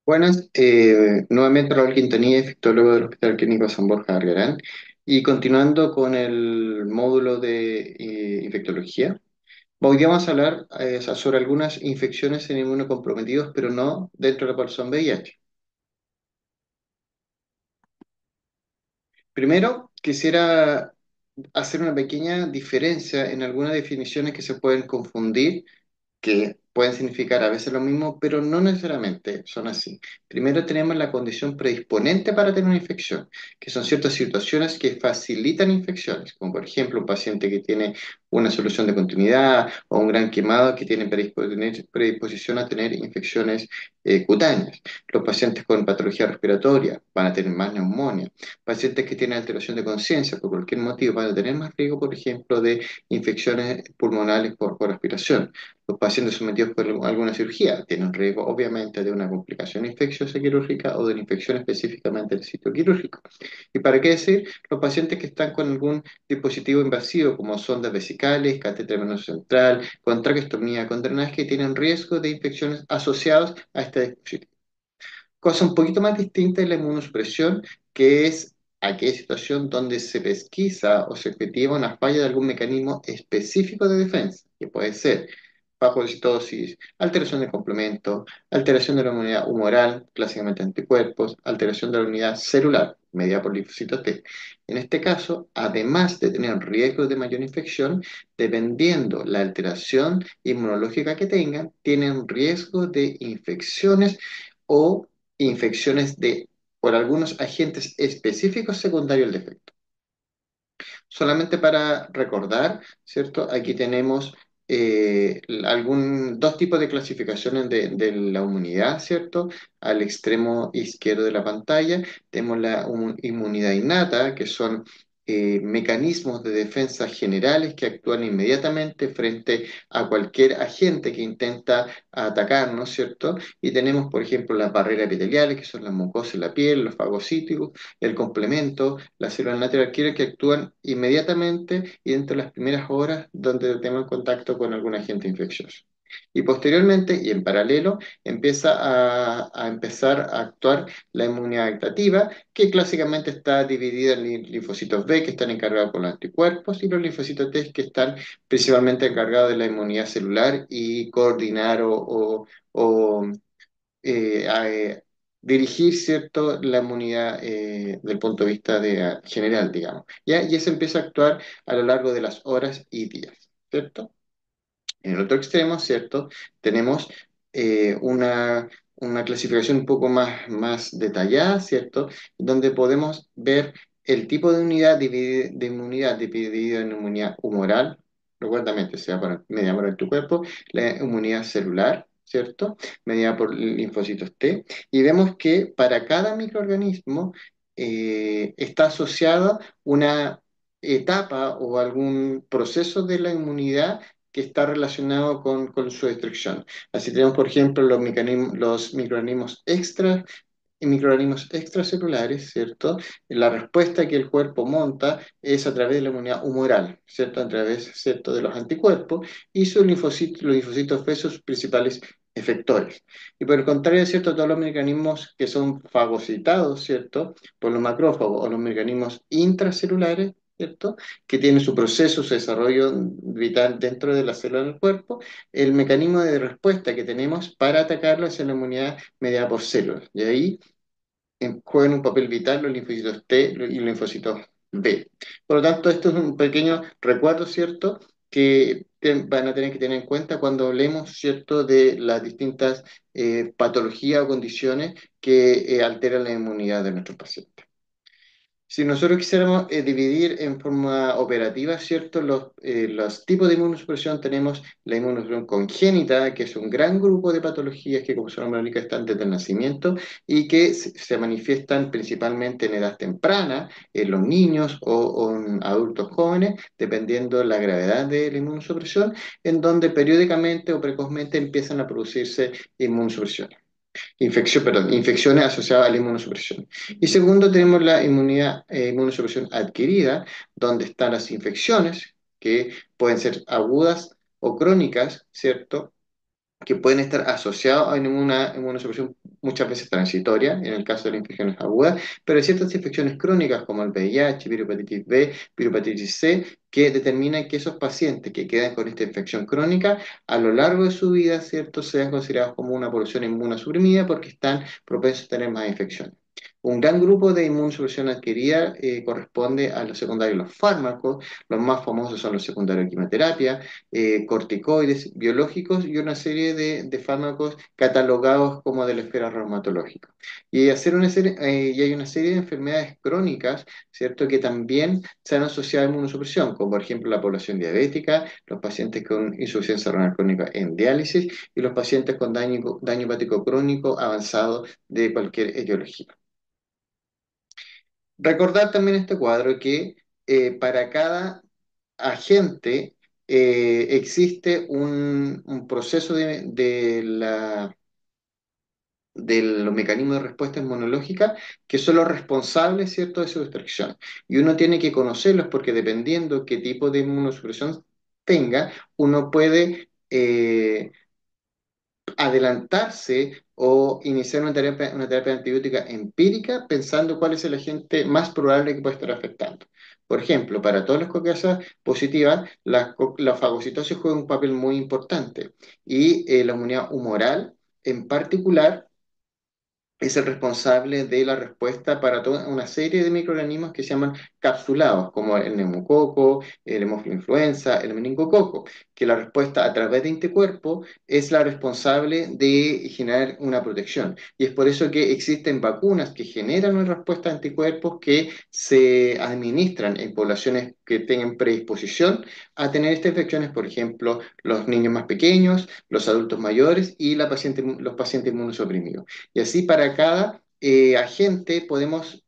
Buenas, nuevamente Raúl Quintanilla, infectólogo del Hospital Clínico San Borja de Argarán, y continuando con el módulo de infectología, hoy día vamos a hablar sobre algunas infecciones en inmunocomprometidos, pero no dentro de la población VIH. Primero, quisiera hacer una pequeña diferencia en algunas definiciones que se pueden confundir, que pueden significar a veces lo mismo, pero no necesariamente son así. Primero tenemos la condición predisponente para tener una infección, que son ciertas situaciones que facilitan infecciones, como por ejemplo un paciente que tiene una solución de continuidad o un gran quemado que tiene predisposición a tener infecciones cutáneas. Los pacientes con patología respiratoria van a tener más neumonía. Pacientes que tienen alteración de conciencia por cualquier motivo van a tener más riesgo, por ejemplo, de infecciones pulmonales por respiración. Los pacientes sometidos por alguna cirugía tienen riesgo, obviamente, de una complicación infecciosa quirúrgica o de una infección específicamente del sitio quirúrgico. ¿Y para qué decir? Los pacientes que están con algún dispositivo invasivo, como sondas vesicales, catéter venoso central, con traqueostomía, con drenaje, que tienen riesgo de infecciones asociados a este dispositivo. Cosa un poquito más distinta es la inmunosupresión, que es aquella situación donde se pesquisa o se objetiva una falla de algún mecanismo específico de defensa, que puede ser fagocitosis, alteración del complemento, alteración de la unidad humoral, clásicamente anticuerpos, alteración de la unidad celular, mediada por linfocitos T. En este caso, además de tener riesgo de mayor infección, dependiendo la alteración inmunológica que tengan, tienen riesgo de infecciones o infecciones por algunos agentes específicos secundarios al defecto. Solamente para recordar, ¿cierto? Aquí tenemos dos tipos de clasificaciones de la inmunidad, ¿cierto? Al extremo izquierdo de la pantalla tenemos la inmunidad innata, que son mecanismos de defensa generales que actúan inmediatamente frente a cualquier agente que intenta atacarnos, ¿cierto? Y tenemos, por ejemplo, las barreras epiteliales, que son las mucosas de la piel, los fagocíticos, el complemento, las células natural killer que actúan inmediatamente y dentro de las primeras horas donde tenemos contacto con algún agente infeccioso. Y posteriormente, y en paralelo, empieza a empezar a actuar la inmunidad adaptativa, que clásicamente está dividida en linfocitos B, que están encargados por los anticuerpos, y los linfocitos T, que están principalmente encargados de la inmunidad celular y coordinar o dirigir, ¿cierto?, la inmunidad del punto de vista general, digamos. ¿Ya? Y eso empieza a actuar a lo largo de las horas y días, ¿cierto? En el otro extremo, ¿cierto? Tenemos una clasificación un poco más detallada, ¿cierto? Donde podemos ver el tipo de unidad de inmunidad dividido en inmunidad humoral, recuerdamente, sea mediada por tu cuerpo, la inmunidad celular, ¿cierto? Mediada por linfocitos T. Y vemos que para cada microorganismo está asociada una etapa o algún proceso de la inmunidad que está relacionado con su destrucción. Así tenemos, por ejemplo, los microorganismos extra y microorganismos extracelulares, ¿cierto? La respuesta que el cuerpo monta es a través de la inmunidad humoral, ¿cierto? A través, ¿cierto?, de los anticuerpos y los linfocitos B, sus principales efectores. Y por el contrario, ¿cierto?, todos los mecanismos que son fagocitados, ¿cierto?, por los macrófagos o los mecanismos intracelulares, ¿cierto?, que tienen su proceso, su desarrollo vital dentro de la célula del cuerpo, el mecanismo de respuesta que tenemos para atacarlo es la inmunidad mediada por células. Y ahí juegan un papel vital los linfocitos T y los linfocitos B. Por lo tanto, esto es un pequeño recuerdo, ¿cierto?, que van a tener que tener en cuenta cuando hablemos, ¿cierto?, de las distintas patologías o condiciones que alteran la inmunidad de nuestros pacientes. Si nosotros quisiéramos dividir en forma operativa, ¿cierto? Los tipos de inmunosupresión, tenemos la inmunosupresión congénita, que es un gran grupo de patologías que, como su nombre indica, están desde el nacimiento y que se manifiestan principalmente en edad temprana, en los niños o en adultos jóvenes, dependiendo de la gravedad de la inmunosupresión, en donde periódicamente o precozmente empiezan a producirse inmunosupresiones. Infecciones asociadas a la inmunosupresión. Y segundo, tenemos la inmunosupresión adquirida, donde están las infecciones, que pueden ser agudas o crónicas, ¿cierto? que pueden estar asociados a una inmunosupresión muchas veces transitoria, en el caso de las infecciones agudas, pero hay ciertas infecciones crónicas como el VIH, viruspatitis B, viruspatitis C, que determinan que esos pacientes que quedan con esta infección crónica a lo largo de su vida, ¿cierto?, sean considerados como una población inmunosuprimida porque están propensos a tener más infecciones. Un gran grupo de inmunosupresión adquirida corresponde a los secundarios de los fármacos, los más famosos son los secundarios de quimioterapia, corticoides, biológicos y una serie de fármacos catalogados como de la esfera reumatológica. Y hay una serie de enfermedades crónicas, ¿cierto?, que también se han asociado a inmunosupresión, como por ejemplo la población diabética, los pacientes con insuficiencia renal crónica en diálisis y los pacientes con daño hepático crónico avanzado de cualquier etiología. Recordar también este cuadro que para cada agente existe un proceso de los mecanismos de respuesta inmunológica que son los responsables, ¿cierto?, de su destrucción. Y uno tiene que conocerlos porque dependiendo qué tipo de inmunosupresión tenga, uno puede adelantarse o iniciar una terapia antibiótica empírica pensando cuál es el agente más probable que puede estar afectando. Por ejemplo, para todas las caucasas positivas, la fagocitosis juega un papel muy importante y la inmunidad humoral en particular es el responsable de la respuesta para toda una serie de microorganismos que se llaman capsulados, como el neumococo, el hemófilo influenza, el meningococo, que la respuesta a través de anticuerpos es la responsable de generar una protección. Y es por eso que existen vacunas que generan una respuesta a anticuerpos que se administran en poblaciones que tengan predisposición a tener estas infecciones, por ejemplo, los niños más pequeños, los adultos mayores y los pacientes inmunosuprimidos. Y así para cada agente podemos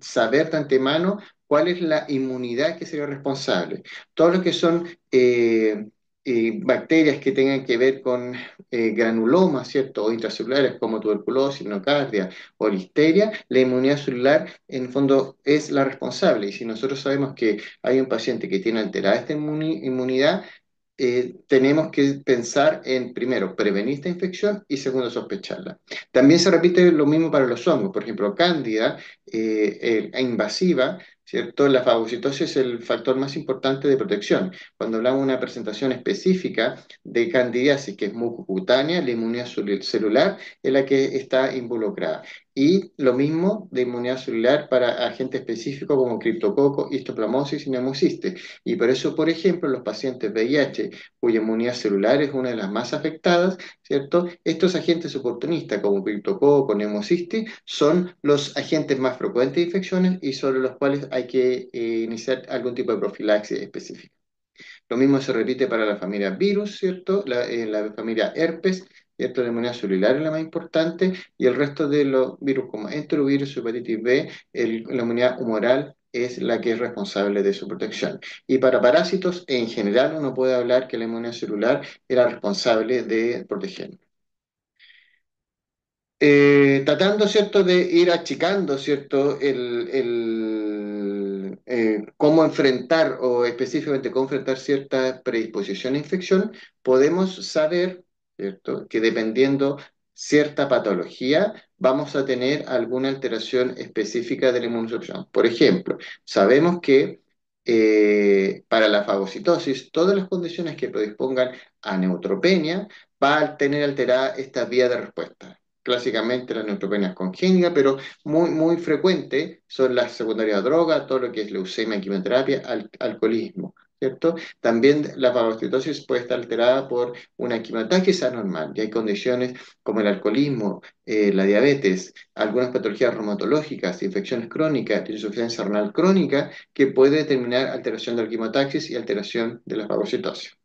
saber de antemano cuál es la inmunidad que sería responsable. Todo lo que son bacterias que tengan que ver con granulomas, ¿cierto? O intracelulares como tuberculosis, nocardia o listeria, la inmunidad celular en el fondo es la responsable. Y si nosotros sabemos que hay un paciente que tiene alterada esta inmunidad, tenemos que pensar en, primero, prevenir esta infección y segundo, sospecharla. También se repite lo mismo para los hongos, por ejemplo, cándida invasiva, ¿cierto? La fagocitosis es el factor más importante de protección. Cuando hablamos de una presentación específica de candidiasis, que es mucocutánea, la inmunidad celular es la que está involucrada. Y lo mismo de inmunidad celular para agentes específicos como criptococo, histoplasmosis y neumocistis. Y por eso, por ejemplo, los pacientes VIH, cuya inmunidad celular es una de las más afectadas, ¿cierto? Estos agentes oportunistas como criptococo, neumocistis, son los agentes más frecuentes de infecciones y sobre los cuales hay que iniciar algún tipo de profilaxis específica. Lo mismo se repite para la familia virus, ¿cierto? La familia herpes, ¿cierto? La inmunidad celular es la más importante y el resto de los virus como enterovirus, hepatitis B, la inmunidad humoral es la que es responsable de su protección. Y para parásitos, en general, uno puede hablar que la inmunidad celular era responsable de proteger. Tratando, ¿cierto?, de ir achicando, ¿cierto?, cómo enfrentar o específicamente cómo enfrentar cierta predisposición a infección, podemos saber, ¿cierto?, que dependiendo cierta patología, vamos a tener alguna alteración específica de la inmunosupresión. Por ejemplo, sabemos que para la fagocitosis, todas las condiciones que predispongan a neutropenia va a tener alterada esta vía de respuesta. Clásicamente las neutropenias congénitas, pero muy frecuente son las secundarias a droga, todo lo que es leucemia, quimioterapia, alcoholismo, ¿cierto? También la fagocitosis puede estar alterada por una quimiotaxis anormal, y hay condiciones como el alcoholismo, la diabetes, algunas patologías reumatológicas, infecciones crónicas, insuficiencia renal crónica, que puede determinar alteración de la quimiotaxis y alteración de la fagocitosis.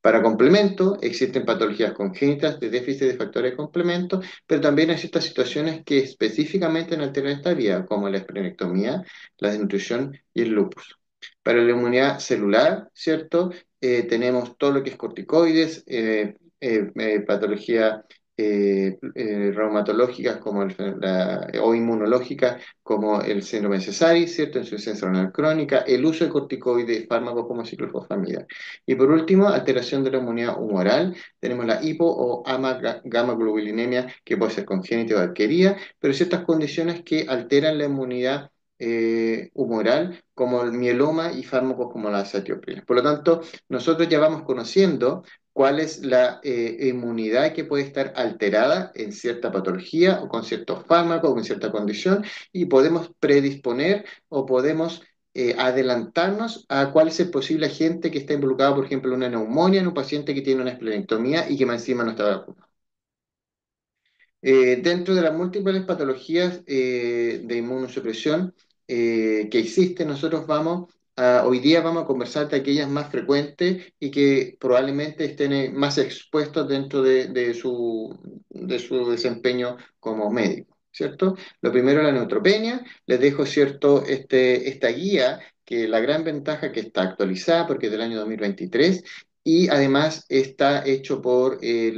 Para complemento, existen patologías congénitas de déficit de factores de complemento, pero también hay ciertas situaciones que específicamente alteran esta vía, como la esplenectomía, la desnutrición y el lupus. Para la inmunidad celular, ¿cierto? Tenemos todo lo que es corticoides, patología reumatológicas o inmunológicas como el síndrome de Sézary, ¿cierto? Insuficiencia renal crónica, el uso de corticoides, fármacos como ciclofosfamida. Y por último, alteración de la inmunidad humoral. Tenemos la hipo o gamma globulinemia, que puede ser congénita o adquirida, pero ciertas condiciones que alteran la inmunidad humoral, como el mieloma y fármacos como la azatioprina. Por lo tanto, nosotros ya vamos conociendo cuál es la inmunidad que puede estar alterada en cierta patología o con ciertos fármacos o con cierta condición y podemos predisponer o podemos adelantarnos a cuál es el posible agente que está involucrado, por ejemplo, en una neumonía en un paciente que tiene una esplenectomía y que más encima no está vacunado. Dentro de las múltiples patologías de inmunosupresión que existen, hoy día vamos a conversar de aquellas más frecuentes y que probablemente estén más expuestos dentro de su desempeño como médico, ¿cierto? Lo primero es la neutropenia. Les dejo, ¿cierto? Esta guía, que la gran ventaja que está actualizada porque es del año 2023 y además está hecho por eh,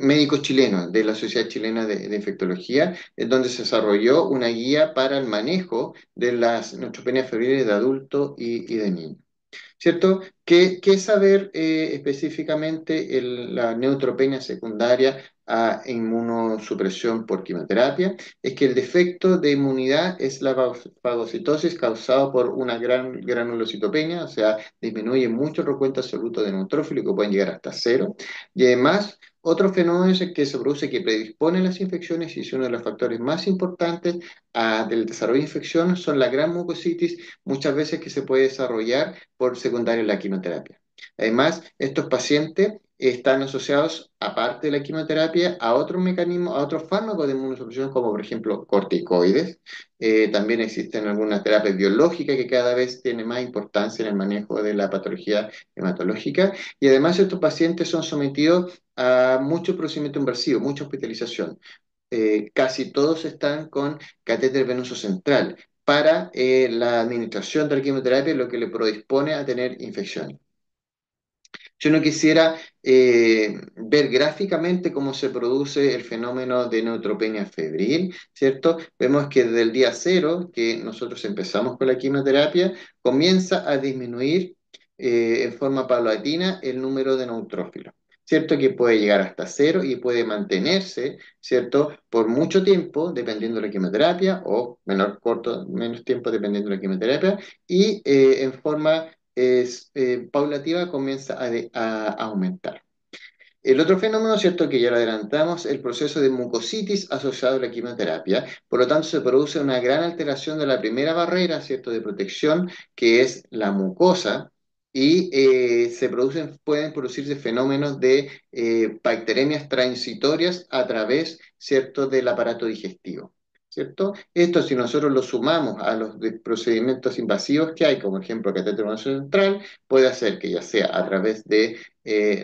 médicos chilenos de la Sociedad Chilena de Infectología, en donde se desarrolló una guía para el manejo de las neutropenias febriles de adultos y de niños. ¿Cierto? ¿Qué saber específicamente la neutropenia secundaria a inmunosupresión por quimioterapia? Es que el defecto de inmunidad es la fagocitosis causada por una gran granulocitopenia, o sea, disminuye mucho el recuento absoluto de neutrófilos que pueden llegar hasta cero. Y además, otro fenómeno es el que se produce que predispone las infecciones y es uno de los factores más importantes del desarrollo de infección son la gran mucositis, muchas veces que se puede desarrollar por secundaria a la quimioterapia. Además, estos pacientes están asociados, aparte de la quimioterapia, a otros mecanismos, a otros fármacos de inmunosupresión, como por ejemplo corticoides. También existen algunas terapias biológicas que cada vez tienen más importancia en el manejo de la patología hematológica. Y además, estos pacientes son sometidos a mucho procedimiento invasivo, mucha hospitalización. Casi todos están con catéter venoso central para la administración de la quimioterapia, lo que le predispone a tener infecciones. Yo no quisiera ver gráficamente cómo se produce el fenómeno de neutropenia febril, ¿cierto? Vemos que desde el día cero, que nosotros empezamos con la quimioterapia, comienza a disminuir en forma paulatina el número de neutrófilos. ¿Cierto? Que puede llegar hasta cero y puede mantenerse, ¿cierto? Por mucho tiempo, dependiendo de la quimioterapia, o menos tiempo dependiendo de la quimioterapia, y en forma paulativa comienza a aumentar. El otro fenómeno, ¿cierto?, que ya lo adelantamos, el proceso de mucositis asociado a la quimioterapia. Por lo tanto, se produce una gran alteración de la primera barrera, ¿cierto?, de protección, que es la mucosa, y pueden producirse fenómenos de bacteremias transitorias a través, ¿cierto?, del aparato digestivo. ¿Cierto? Esto, si nosotros lo sumamos a los procedimientos invasivos que hay, como por ejemplo catéter venoso central, puede hacer que ya sea a través de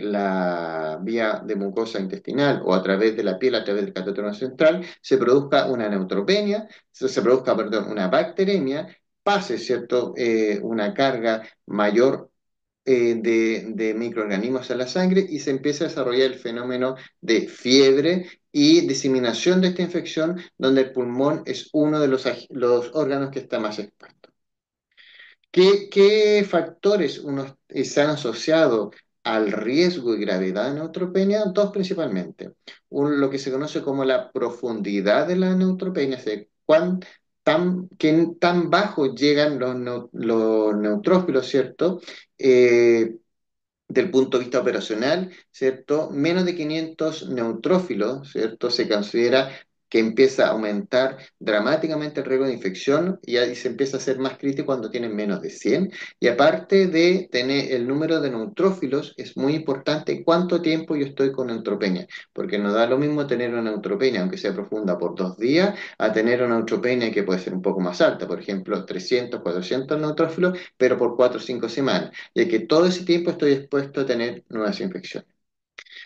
la vía de mucosa intestinal o a través de la piel, a través del catéter central, se produzca una neutropenia, se produzca, perdón, una bacteremia, pase, ¿cierto?, una carga mayor de microorganismos a la sangre y se empieza a desarrollar el fenómeno de fiebre y diseminación de esta infección, donde el pulmón es uno de los órganos que está más expuesto. ¿Qué factores se han asociado al riesgo y gravedad de neutropenia? Dos principalmente. Lo que se conoce como la profundidad de la neutropenia, es decir, qué tan bajo llegan los neutrófilos, ¿cierto? Del punto de vista operacional, ¿cierto? Menos de 500 neutrófilos, ¿cierto? Se considera que empieza a aumentar dramáticamente el riesgo de infección y ahí se empieza a ser más crítico cuando tienen menos de 100. Y aparte de tener el número de neutrófilos, es muy importante cuánto tiempo yo estoy con neutropenia, porque no da lo mismo tener una neutropenia, aunque sea profunda, por 2 días, a tener una neutropenia que puede ser un poco más alta, por ejemplo, 300, 400 neutrófilos, pero por 4 o 5 semanas, ya que todo ese tiempo estoy expuesto a tener nuevas infecciones.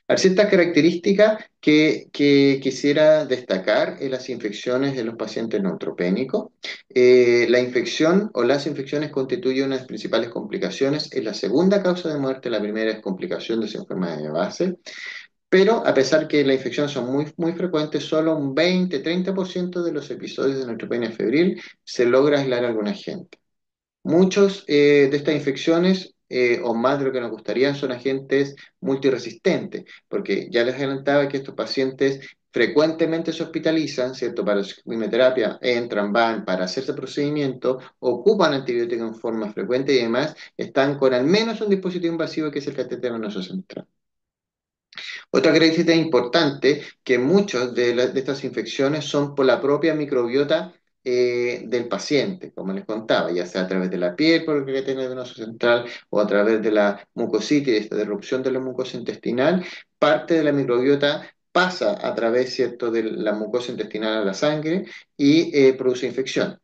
Hay ciertas características que quisiera destacar en las infecciones de los pacientes neutropénicos. La infección o las infecciones constituyen una de las principales complicaciones. Es la segunda causa de muerte, la primera es complicación de esa enfermedad de base. Pero a pesar que las infecciones son muy frecuentes, solo un 20-30% de los episodios de neutropenia febril se logra aislar a alguna gente. Muchos de estas infecciones, o más de lo que nos gustaría, son agentes multiresistentes, porque ya les adelantaba que estos pacientes frecuentemente se hospitalizan, ¿cierto? Para su quimioterapia, entran, van para hacerse procedimiento, ocupan antibióticos en forma frecuente y además están con al menos un dispositivo invasivo que es el catéter venoso central. Otra característica importante que muchas de estas infecciones son por la propia microbiota del paciente, como les contaba, ya sea a través de la piel por el que tiene el venoso central o a través de la mucositis, esta disrupción de la mucosa intestinal, parte de la microbiota pasa a través, ¿cierto?, de la mucosa intestinal a la sangre y produce infección.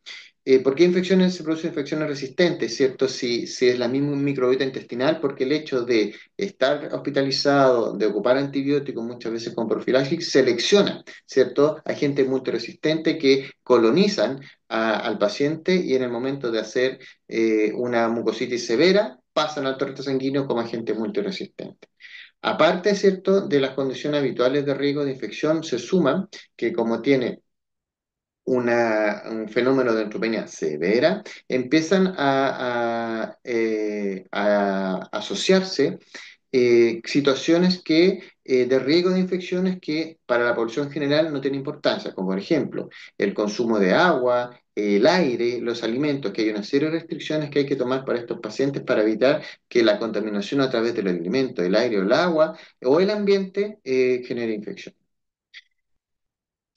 ¿Por qué infecciones se producen infecciones resistentes, cierto? Si es la misma microbiota intestinal, porque el hecho de estar hospitalizado, de ocupar antibióticos muchas veces con profilaxis, selecciona, ¿cierto? Agentes multiresistentes que colonizan al paciente y en el momento de hacer una mucositis severa, pasan al torrente sanguíneo como agente multiresistente. Aparte, ¿cierto?, de las condiciones habituales de riesgo de infección, se suma que como tiene un fenómeno de neutropenia severa, empiezan a asociarse situaciones de riesgo de infecciones que para la población general no tienen importancia, como por ejemplo el consumo de agua, el aire, los alimentos, que hay una serie de restricciones que hay que tomar para estos pacientes para evitar que la contaminación a través del alimento, el aire o el agua o el ambiente genere infección.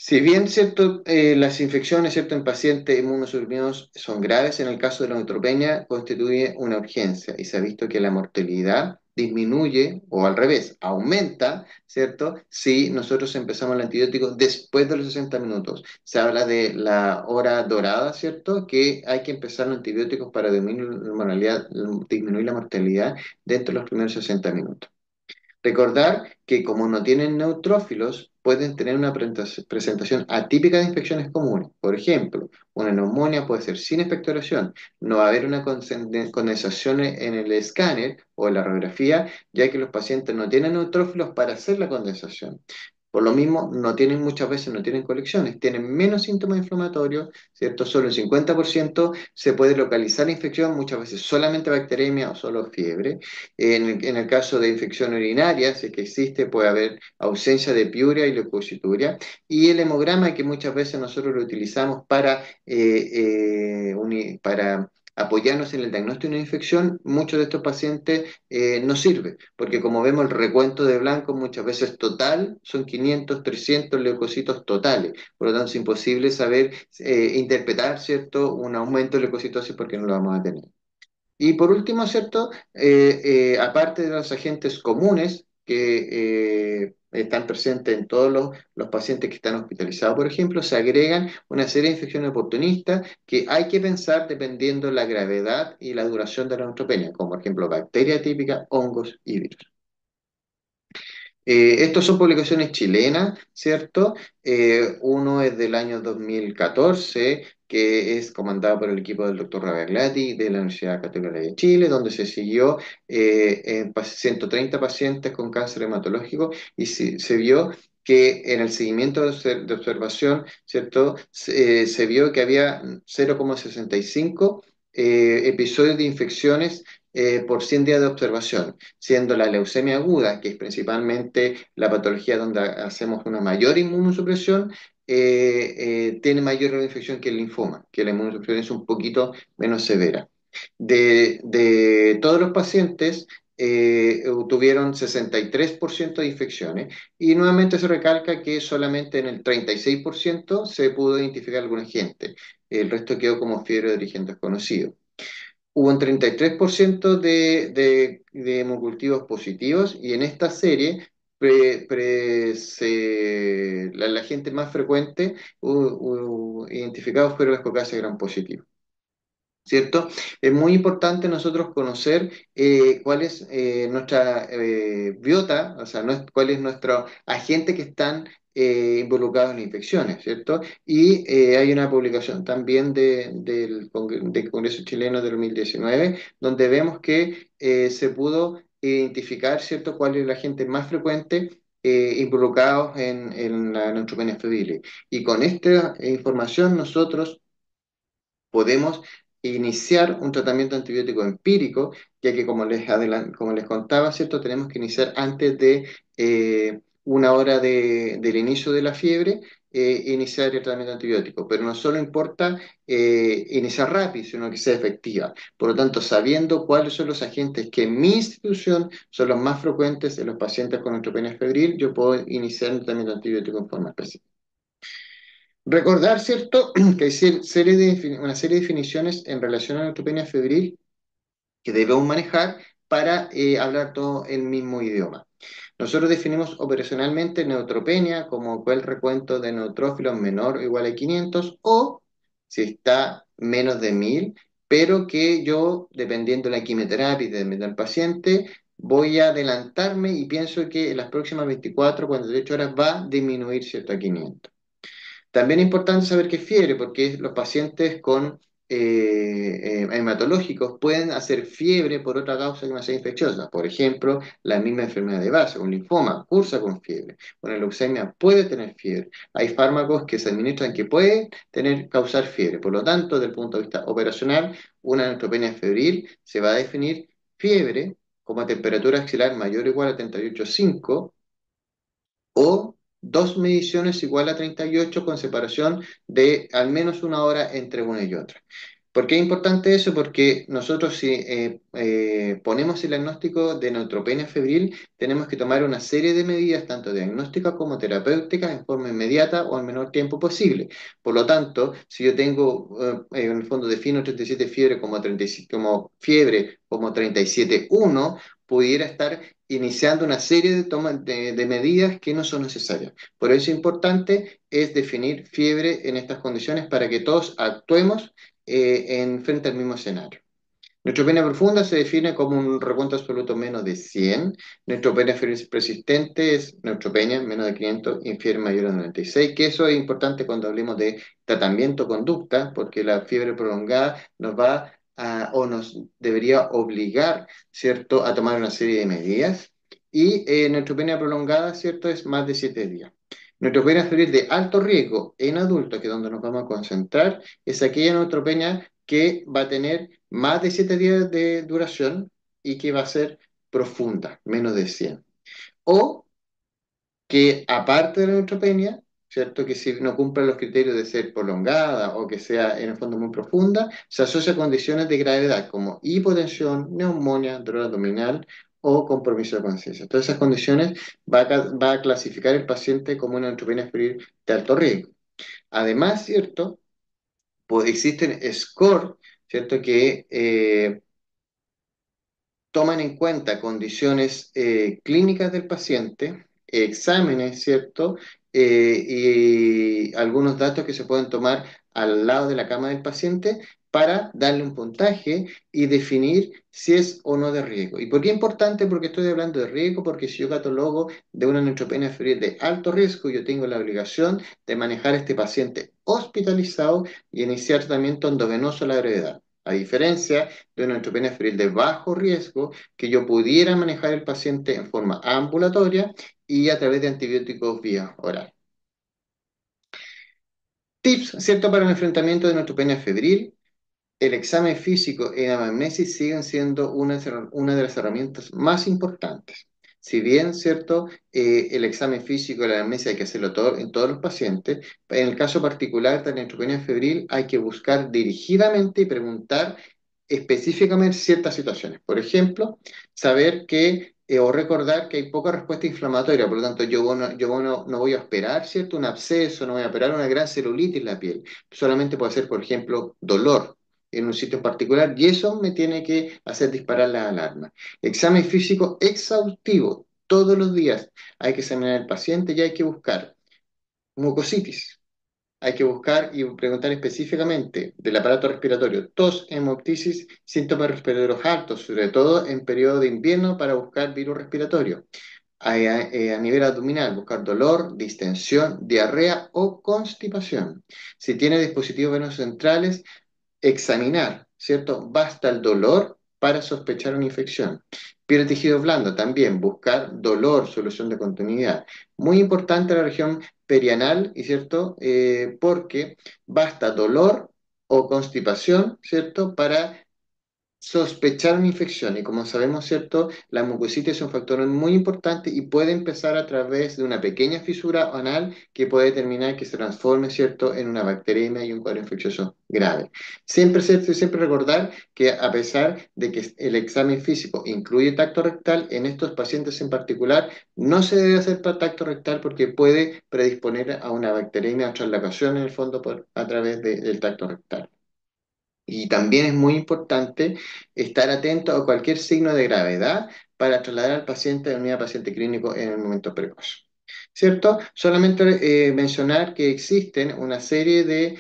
Si bien cierto, las infecciones cierto, en pacientes inmunosuprimidos son graves, en el caso de la neutropenia constituye una urgencia y se ha visto que la mortalidad disminuye o al revés, aumenta, ¿cierto? Si nosotros empezamos el antibiótico después de los 60 minutos. Se habla de la hora dorada, ¿cierto? Que hay que empezar los antibióticos para disminuir la mortalidad dentro de los primeros 60 minutos. Recordar que como no tienen neutrófilos, pueden tener una presentación atípica de infecciones comunes. Por ejemplo, una neumonía puede ser sin expectoración, no va a haber una condensación en el escáner o en la radiografía, ya que los pacientes no tienen neutrófilos para hacer la condensación. Por lo mismo, no tienen muchas veces, no tienen colecciones, tienen menos síntomas inflamatorios, ¿cierto? Solo el 50% se puede localizar la infección, muchas veces solamente bacteremia o solo fiebre. En el caso de infección urinaria, si es que existe, puede haber ausencia de piuria y leucocituria. Y el hemograma, que muchas veces nosotros lo utilizamos para apoyarnos en el diagnóstico de una infección, muchos de estos pacientes no sirve, porque como vemos el recuento de blanco muchas veces total son 500, 300 leucocitos totales, por lo tanto es imposible saber interpretar, ¿cierto?, un aumento de leucocitosis porque no lo vamos a tener. Y por último, ¿cierto? Aparte de los agentes comunes que están presentes en todos los pacientes que están hospitalizados, por ejemplo, se agregan una serie de infecciones oportunistas que hay que pensar dependiendo la gravedad y la duración de la neutropenia, como por ejemplo bacterias típicas, hongos y virus. Estos son publicaciones chilenas, ¿cierto? Uno es del año 2014, que es comandado por el equipo del doctor Ravaglati de la Universidad Católica de Chile, donde se siguió 130 pacientes con cáncer hematológico y se vio que en el seguimiento de observación, ¿cierto? Se vio que había 0,65 episodios de infecciones por 100 días de observación, siendo la leucemia aguda, que es principalmente la patología donde hacemos una mayor inmunosupresión, tiene mayor infección que el linfoma, que la inmunosupresión es un poquito menos severa. De todos los pacientes, tuvieron 63% de infecciones y nuevamente se recalca que solamente en el 36% se pudo identificar algún agente. El resto quedó como fiebre de origen desconocido. Hubo un 33% de hemocultivos positivos y en esta serie la gente más frecuente identificados fueron las cocáceas gram positivas. ¿cierto? Es muy importante nosotros conocer cuál es nuestra biota, o sea, cuál es nuestro agente que están involucrados en infecciones, ¿cierto? Y hay una publicación también del Congreso Chileno del 2019, donde vemos que se pudo identificar, ¿cierto?, cuál es el agente más frecuente involucrados en la neutropenia febril. Y con esta información nosotros podemos iniciar un tratamiento antibiótico empírico, ya que como les contaba, ¿cierto? Tenemos que iniciar antes de una hora del inicio de la fiebre, iniciar el tratamiento antibiótico. Pero no solo importa iniciar rápido, sino que sea efectiva. Por lo tanto, sabiendo cuáles son los agentes que en mi institución son los más frecuentes en los pacientes con neutropenia febril, yo puedo iniciar un tratamiento antibiótico en forma específica. Recordar, ¿cierto?, que hay una serie de definiciones en relación a la neutropenia febril que debemos manejar para hablar todo el mismo idioma. Nosotros definimos operacionalmente neutropenia como el recuento de neutrófilos menor o igual a 500 o si está menos de 1000, pero que yo, dependiendo de la quimioterapia y del paciente, voy a adelantarme y pienso que en las próximas 24, 48 horas va a disminuir, ¿cierto?, a 500. También es importante saber qué es fiebre, porque los pacientes con hematológicos pueden hacer fiebre por otra causa que no sea infecciosa. Por ejemplo, la misma enfermedad de base, un linfoma, cursa con fiebre. Una leucemia puede tener fiebre. Hay fármacos que se administran que pueden causar fiebre. Por lo tanto, desde el punto de vista operacional, una neutropenia febril se va a definir fiebre como a temperatura axilar mayor o igual a 38,5 o dos mediciones igual a 38 con separación de al menos una hora entre una y otra. ¿Por qué es importante eso? Porque nosotros si ponemos el diagnóstico de neutropenia febril, tenemos que tomar una serie de medidas, tanto diagnósticas como terapéuticas, en forma inmediata o en menor tiempo posible. Por lo tanto, si yo tengo, en el fondo defino 37 fiebre como, 37, como fiebre como 37,1, pudiera estar iniciando una serie de medidas que no son necesarias. Por eso importante es definir fiebre en estas condiciones para que todos actuemos frente al mismo escenario. Neutropenia profunda se define como un recuento absoluto menos de 100. Neutropenia persistente es neutropenia menos de 500, y fiebre mayor a 96, que eso es importante cuando hablemos de tratamiento conducta, porque la fiebre prolongada nos va o nos debería obligar, ¿cierto?, a tomar una serie de medidas. Y neutropenia prolongada, ¿cierto?, es más de 7 días. Neutropenia febril de alto riesgo en adultos, que es donde nos vamos a concentrar, es aquella neutropenia que va a tener más de 7 días de duración y que va a ser profunda, menos de 100. O que aparte de la neutropenia, ¿cierto? Que si no cumple los criterios de ser prolongada o que sea en el fondo muy profunda, se asocia a condiciones de gravedad como hipotensión, neumonía, dolor abdominal o compromiso de conciencia. Todas esas condiciones va a clasificar el paciente como una neutropenia febril de alto riesgo. Además, ¿cierto? Pues existen scores, ¿cierto? Que toman en cuenta condiciones clínicas del paciente, exámenes, ¿cierto? Y algunos datos que se pueden tomar al lado de la cama del paciente para darle un puntaje y definir si es o no de riesgo. ¿Y por qué es importante? Porque estoy hablando de riesgo, porque si yo catalogo de una neutropenia febril de alto riesgo, yo tengo la obligación de manejar a este paciente hospitalizado y iniciar tratamiento endovenoso a la brevedad. A diferencia de una neutropenia febril de bajo riesgo, que yo pudiera manejar el paciente en forma ambulatoria y a través de antibióticos vía oral. Tips, ¿cierto?, para el enfrentamiento de neutropenia febril. El examen físico y la anamnesis siguen siendo una de las herramientas más importantes. Si bien, ¿cierto?, el examen físico y la anamnesis hay que hacerlo en todos los pacientes, en el caso particular de la neutropenia febril hay que buscar dirigidamente y preguntar específicamente ciertas situaciones. Por ejemplo, saber que o recordar que hay poca respuesta inflamatoria, por lo tanto no voy a esperar, ¿cierto?, un absceso, no voy a esperar una gran celulitis en la piel, solamente puede ser, por ejemplo, dolor en un sitio en particular, y eso me tiene que hacer disparar la alarma. Examen físico exhaustivo, todos los días hay que examinar al paciente y hay que buscar mucositis, hay que buscar y preguntar específicamente del aparato respiratorio, tos, hemoptisis, síntomas respiratorios altos, sobre todo en periodo de invierno para buscar virus respiratorio. A nivel abdominal, buscar dolor, distensión, diarrea o constipación. Si tiene dispositivos venosos centrales, examinar, ¿cierto? Basta el dolor para sospechar una infección. Piel tejido blando, también buscar dolor, solución de continuidad. Muy importante la región perianal, ¿y cierto? Porque basta dolor o constipación, ¿cierto? Para sospechar una infección. Y como sabemos, ¿cierto? La mucositis es un factor muy importante y puede empezar a través de una pequeña fisura anal que puede terminar que se transforme, ¿cierto?, en una bacteriemia y un cuadro infeccioso grave. Siempre, ¿cierto? Siempre recordar que a pesar de que el examen físico incluye tacto rectal, en estos pacientes en particular no se debe hacer tacto rectal porque puede predisponer a una bacteriemia o traslacación en el fondo a través del tacto rectal. Y también es muy importante estar atento a cualquier signo de gravedad para trasladar al paciente a la unidad de paciente clínico en el momento precoz. ¿Cierto? Solamente mencionar que existen una serie de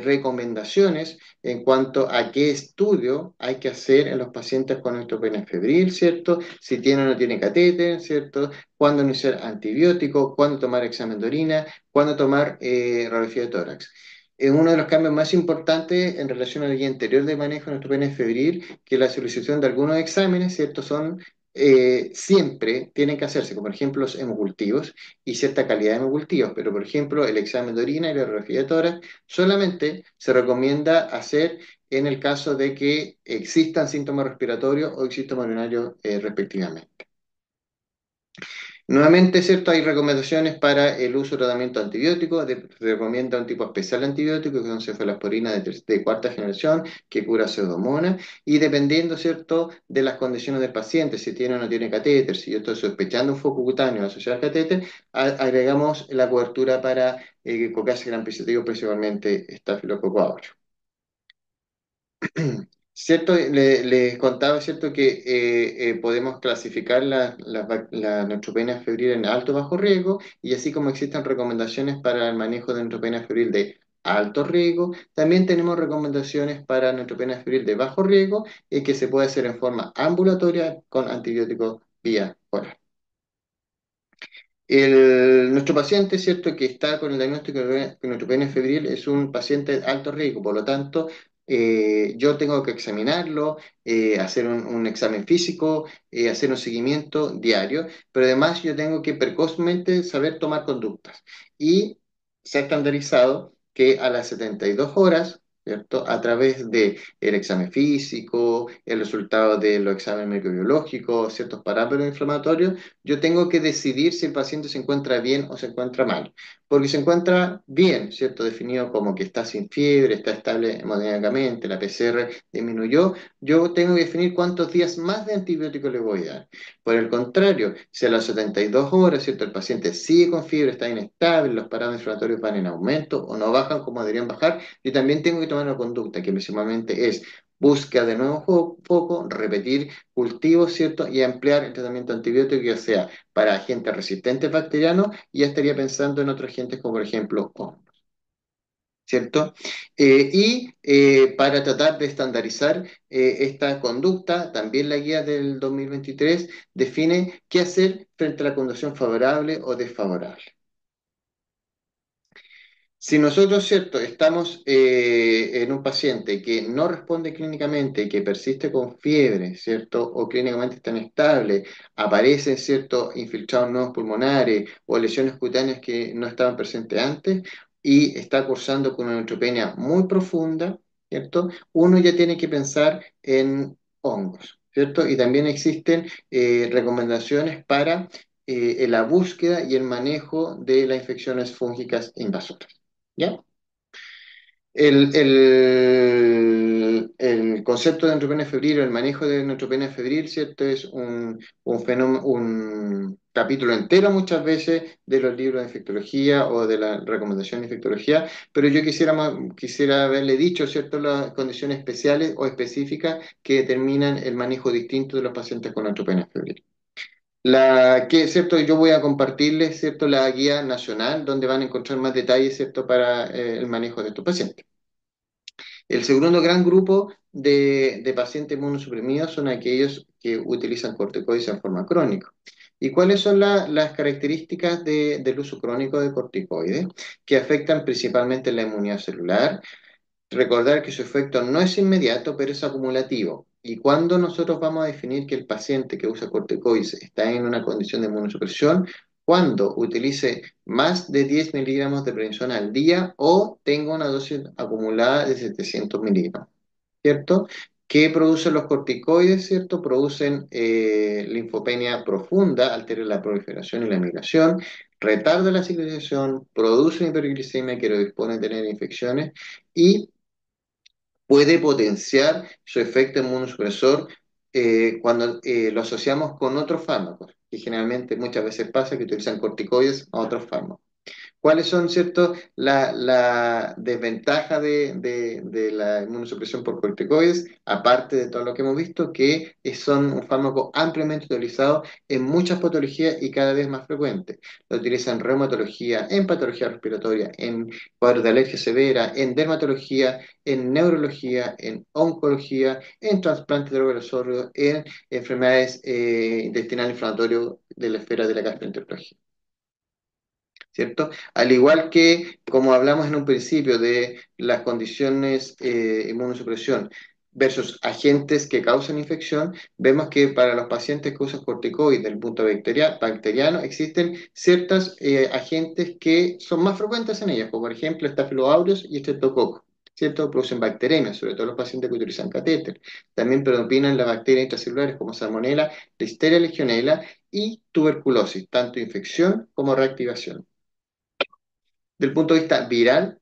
recomendaciones en cuanto a qué estudio hay que hacer en los pacientes con neutropenia febril, ¿cierto? Si tiene o no tiene catéter, ¿cierto? Cuándo iniciar antibiótico, cuándo tomar examen de orina, cuándo tomar radiografía de tórax. Uno de los cambios más importantes en relación a la guía anterior de manejo de neutropenia febril, que la solicitud de algunos exámenes, ¿cierto? Son siempre tienen que hacerse, como por ejemplo los hemocultivos y cierta calidad de hemocultivos, pero por ejemplo el examen de orina y la radiografía de tórax solamente se recomienda hacer en el caso de que existan síntomas respiratorios o síntomas urinarios respectivamente. Nuevamente, ¿cierto? Hay recomendaciones para el uso de tratamiento antibiótico. Se recomienda un tipo especial de antibiótico, que son cefalosporina de cuarta generación, que cura pseudomonas. Y dependiendo, ¿cierto?, de las condiciones del paciente, si tiene o no tiene catéter, si yo estoy sospechando un foco cutáneo asociado al catéter, agregamos la cobertura para cocacia gram positivo, principalmente estafilococo aureus. Cierto, les contaba, cierto, que podemos clasificar la neutropenia febril en alto o bajo riesgo, y así como existen recomendaciones para el manejo de neutropenia febril de alto riesgo, también tenemos recomendaciones para neutropenia febril de bajo riesgo, que se puede hacer en forma ambulatoria con antibióticos vía oral. Nuestro paciente, ¿cierto?, que está con el diagnóstico de neutropenia febril es un paciente de alto riesgo, por lo tanto, yo tengo que examinarlo, hacer un examen físico, hacer un seguimiento diario, pero además yo tengo que precozmente saber tomar conductas. Y se ha estandarizado que a las 72 horas, ¿cierto?, a través del examen físico, el resultado de los exámenes microbiológicos, ciertos parámetros inflamatorios, yo tengo que decidir si el paciente se encuentra bien o se encuentra mal. Porque se encuentra bien, ¿cierto? Definido como que está sin fiebre, está estable hemodinámicamente, la PCR disminuyó, yo tengo que definir cuántos días más de antibiótico le voy a dar. Por el contrario, si a las 72 horas, ¿cierto?, el paciente sigue con fiebre, está inestable, los parámetros inflamatorios van en aumento o no bajan como deberían bajar, yo también tengo que tomar una conducta que principalmente es búsqueda de nuevo foco, repetir cultivos, ¿cierto? Y ampliar el tratamiento antibiótico, ya sea para agentes resistentes bacterianos, y ya estaría pensando en otros agentes como por ejemplo hongos, ¿cierto? Para tratar de estandarizar esta conducta, también la guía del 2023 define qué hacer frente a la condición favorable o desfavorable. Si nosotros, ¿cierto?, estamos en un paciente que no responde clínicamente, que persiste con fiebre, ¿cierto?, o clínicamente está inestable, aparecen, ¿cierto?, infiltrados nuevos pulmonares o lesiones cutáneas que no estaban presentes antes y está cursando con una neutropenia muy profunda, ¿cierto?, uno ya tiene que pensar en hongos, ¿cierto? Y también existen recomendaciones para la búsqueda y el manejo de las infecciones fúngicas invasoras. ¿Ya? El concepto de neutropenia febril o el manejo de neutropenia febril, ¿cierto? Es un fenómeno, un capítulo entero muchas veces de los libros de infectología o de la recomendación de infectología, pero yo quisiera haberle dicho, ¿cierto?, las condiciones especiales o específicas que determinan el manejo distinto de los pacientes con neutropenia febril. ¿Cierto? Yo voy a compartirles, ¿cierto? La guía nacional donde van a encontrar más detalles, ¿cierto? Para el manejo de estos pacientes. El segundo gran grupo de pacientes inmunosuprimidos son aquellos que utilizan corticoides en forma crónica. ¿Y cuáles son las características del uso crónico de corticoides? Que afectan principalmente la inmunidad celular. Recordar que su efecto no es inmediato, pero es acumulativo. Y cuando nosotros vamos a definir que el paciente que usa corticoides está en una condición de inmunosupresión, cuando utilice más de 10 miligramos de prednisona al día o tenga una dosis acumulada de 700 miligramos, ¿cierto? ¿Qué producen los corticoides, cierto? Producen linfopenia profunda, altera la proliferación y la migración, retarda la cicatrización, produce hiperglicemia que lo dispone de tener infecciones y puede potenciar su efecto inmunosupresor cuando lo asociamos con otros fármacos, que generalmente muchas veces pasa que utilizan corticoides a otros fármacos. ¿Cuáles son, cierto, la desventaja de la inmunosupresión por corticoides? Aparte de todo lo que hemos visto, que son un fármaco ampliamente utilizado en muchas patologías y cada vez más frecuente. Lo utilizan en reumatología, en patología respiratoria, en cuadros de alergia severa, en dermatología, en neurología, en oncología, en trasplantes de órganos sólidos, en enfermedades intestinales inflamatorias de la esfera de la gastroenterología. ¿Cierto? Al igual que, como hablamos en un principio, de las condiciones inmunosupresión versus agentes que causan infección, vemos que para los pacientes que usan corticoides del punto bacteriano existen ciertos agentes que son más frecuentes en ellos, como por ejemplo Staphylococcus aureus y Streptococcus. ¿Cierto? Producen bacteremia, sobre todo los pacientes que utilizan catéter. También predominan las bacterias intracelulares como Salmonella, Listeria, Legionella y tuberculosis, tanto infección como reactivación. Del punto de vista viral,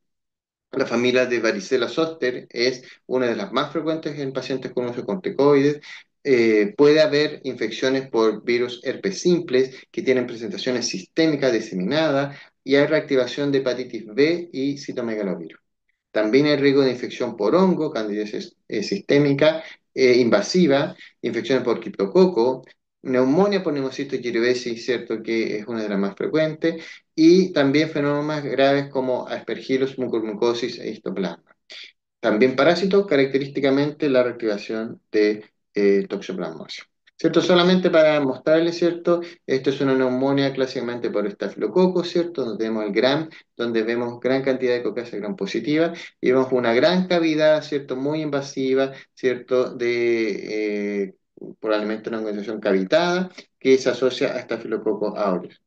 la familia de varicela zoster es una de las más frecuentes en pacientes con uso de corticoides. Puede haber infecciones por virus herpes simples que tienen presentaciones sistémicas diseminadas y hay reactivación de hepatitis B y citomegalovirus. También hay riesgo de infección por hongo, candidiasis sistémica invasiva, infecciones por criptococo, neumonía por Pneumocystis jirovecii, cierto que es una de las más frecuentes, y también fenómenos más graves como aspergillus, mucormicosis e histoplasma. También parásitos, característicamente la reactivación de toxoplasmosis. ¿Cierto? Solamente para mostrarles, ¿cierto? Esto es una neumonía clásicamente por estafilococo, ¿cierto? Donde tenemos el gram, donde vemos gran cantidad de cocasa gram positiva y vemos una gran cavidad, ¿cierto? Muy invasiva, ¿cierto? Probablemente una organización cavitada que se asocia a estafilococo aureus.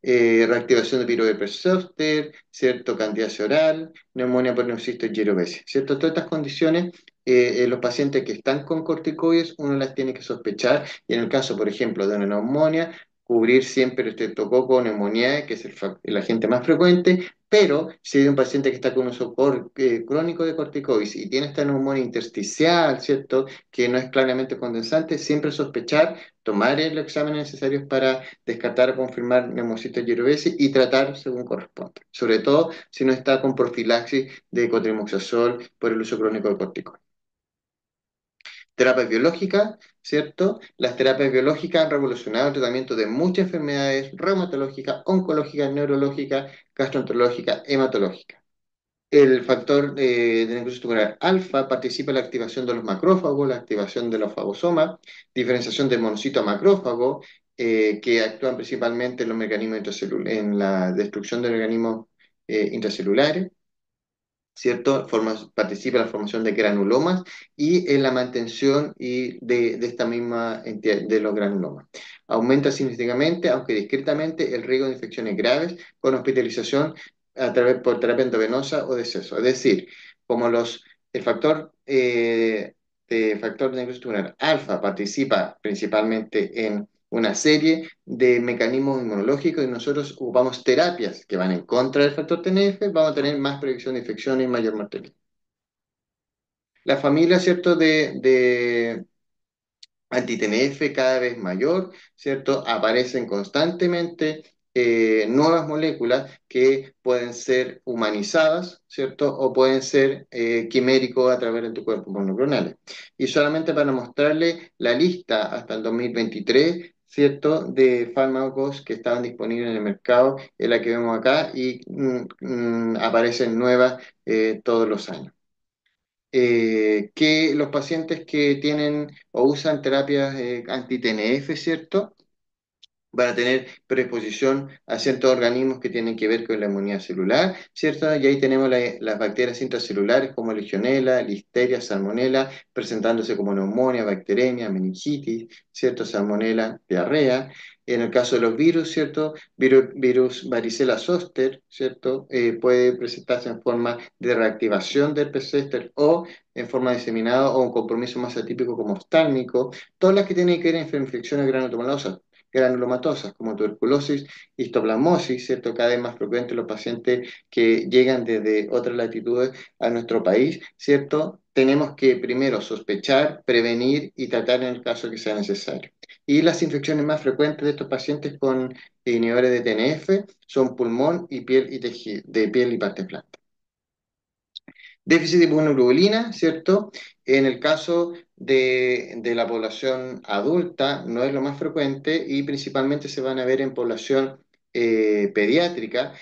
Reactivación de piroherpes zoster, ¿cierto? Candidiasis oral, neumonía por Neumocystitis jirovecii, ¿cierto? Todas estas condiciones, los pacientes que están con corticoides, uno las tiene que sospechar y en el caso, por ejemplo, de una neumonía, cubrir siempre el estreptococo o neumonía, que es el agente más frecuente, pero si hay un paciente que está con uso crónico de corticoides y tiene esta neumonía intersticial, ¿cierto? Que no es claramente condensante, siempre sospechar, tomar los exámenes necesarios para descartar o confirmar Pneumocystis jirovecii y tratar según corresponde, sobre todo si no está con profilaxis de cotrimoxazol por el uso crónico de corticoides. Terapias biológicas, ¿cierto? Las terapias biológicas han revolucionado el tratamiento de muchas enfermedades reumatológicas, oncológicas, neurológicas, gastroenterológicas, hematológicas. El factor de necrosis tumoral alfa participa en la activación de los macrófagos, la activación de los fagosomas, diferenciación de monocito a macrófago, que actúan principalmente en los mecanismos en la destrucción de organismos intracelulares, ¿cierto? Participa en la formación de granulomas y en la mantención de esta misma entidad, de los granulomas. Aumenta significativamente, aunque discretamente, el riesgo de infecciones graves con hospitalización por terapia endovenosa o deceso. Es decir, como el factor de necrosis tumoral alfa participa principalmente en una serie de mecanismos inmunológicos y nosotros ocupamos terapias que van en contra del factor TNF, vamos a tener más predicción de infección y mayor mortalidad. La familia, ¿cierto?, de anti-TNF cada vez mayor, ¿cierto? Aparecen constantemente nuevas moléculas que pueden ser humanizadas, ¿cierto? O pueden ser quiméricos a través de tu cuerpo monoclonales. Y solamente para mostrarle la lista hasta el 2023, ¿cierto?, de fármacos que estaban disponibles en el mercado, es la que vemos acá, y aparecen nuevas todos los años. Que los pacientes que tienen o usan terapias anti-TNF, ¿cierto?, van a tener predisposición a ciertos organismos que tienen que ver con la inmunidad celular, ¿cierto? Y ahí tenemos las bacterias intracelulares como Legionella, Listeria, Salmonella, presentándose como neumonía, bacteremia, meningitis, ¿cierto? Salmonella, diarrea. En el caso de los virus, ¿cierto? Virus varicela zoster, ¿cierto? Puede presentarse en forma de reactivación del herpes zóster o en forma diseminada o un compromiso más atípico como oftálmico, todas las que tienen que ver en infecciones granulomatosas como tuberculosis, histoplasmosis, ¿cierto? Cada vez más frecuente los pacientes que llegan desde otras latitudes a nuestro país, ¿cierto? Tenemos que primero sospechar, prevenir y tratar en el caso que sea necesario. Y las infecciones más frecuentes de estos pacientes con inhibidores de TNF son pulmón y piel y tejido, de piel y partes blandas. Déficit de inmunoglobulina, ¿cierto? En el caso de la población adulta no es lo más frecuente y principalmente se van a ver en población pediátrica,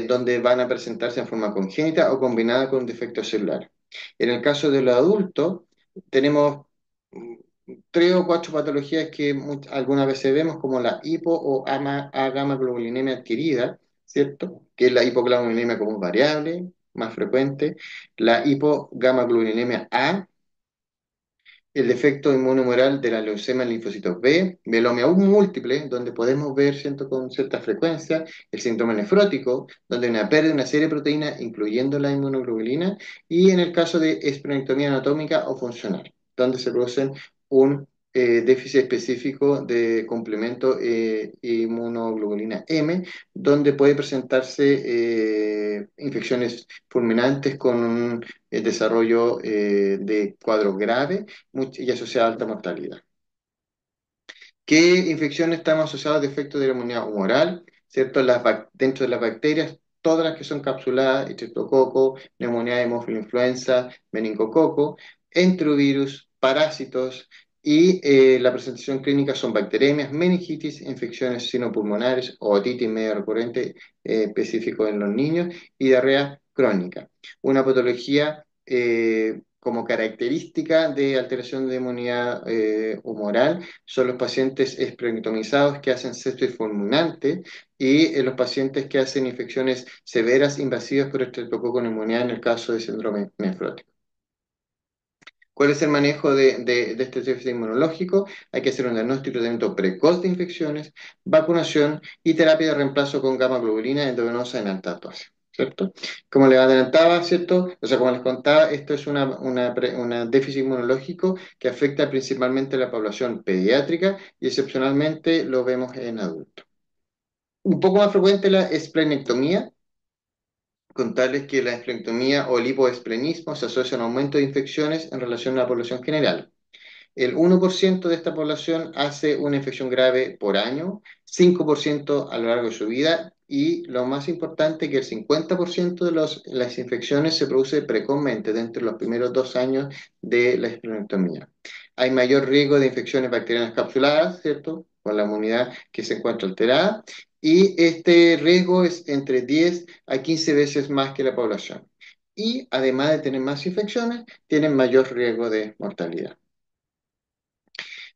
donde van a presentarse en forma congénita o combinada con defectos celulares. En el caso de los adultos, tenemos mm, tres o cuatro patologías que algunas veces vemos, como la hipo o agamaglobulinemia adquirida, ¿cierto? Que es la hipoglobulinemia común variable, más frecuente, la hipogamaglobulinemia A, el defecto inmunohumoral de la leucemia en linfocitos B, mieloma múltiple, donde podemos ver con cierta frecuencia, el síndrome nefrótico, donde hay una pérdida de una serie de proteínas, incluyendo la inmunoglobulina, y en el caso de esplenectomía anatómica o funcional, donde se producen un déficit específico de complemento inmunoglobulina M, donde puede presentarse infecciones fulminantes con un desarrollo de cuadros graves y asociada a alta mortalidad. ¿Qué infecciones están asociadas a defectos de la inmunidad humoral? ¿Cierto? Dentro de las bacterias, todas las que son capsuladas, estreptococo, neumonía, hemófilo influenza, meningococo, enterovirus, parásitos, y la presentación clínica son bacteremias, meningitis, infecciones sinopulmonares, otitis medio recurrente específico en los niños y diarrea crónica. Una patología como característica de alteración de inmunidad humoral son los pacientes esplenectomizados que hacen sepsis fulminante y los pacientes que hacen infecciones severas invasivas por estreptococo neumonía en el caso de síndrome nefrótico. ¿Cuál es el manejo de este déficit inmunológico? Hay que hacer un diagnóstico y tratamiento precoz de infecciones, vacunación y terapia de reemplazo con gamma globulina endovenosa en alta dosis, ¿cierto? Como les adelantaba, ¿cierto? O sea, como les contaba, esto es una déficit inmunológico que afecta principalmente a la población pediátrica y excepcionalmente lo vemos en adultos. Un poco más frecuente la esplenectomía, contarles que la esplenectomía o el hipoesplenismo se asocia a un aumento de infecciones en relación a la población general. El 1% de esta población hace una infección grave por año, 5% a lo largo de su vida y lo más importante que el 50% de las infecciones se produce precozmente, dentro de los primeros 2 años de la esplenectomía. Hay mayor riesgo de infecciones bacterianas capsuladas, ¿cierto? Con la inmunidad que se encuentra alterada y este riesgo es entre 10 a 15 veces más que la población. Y además de tener más infecciones, tienen mayor riesgo de mortalidad.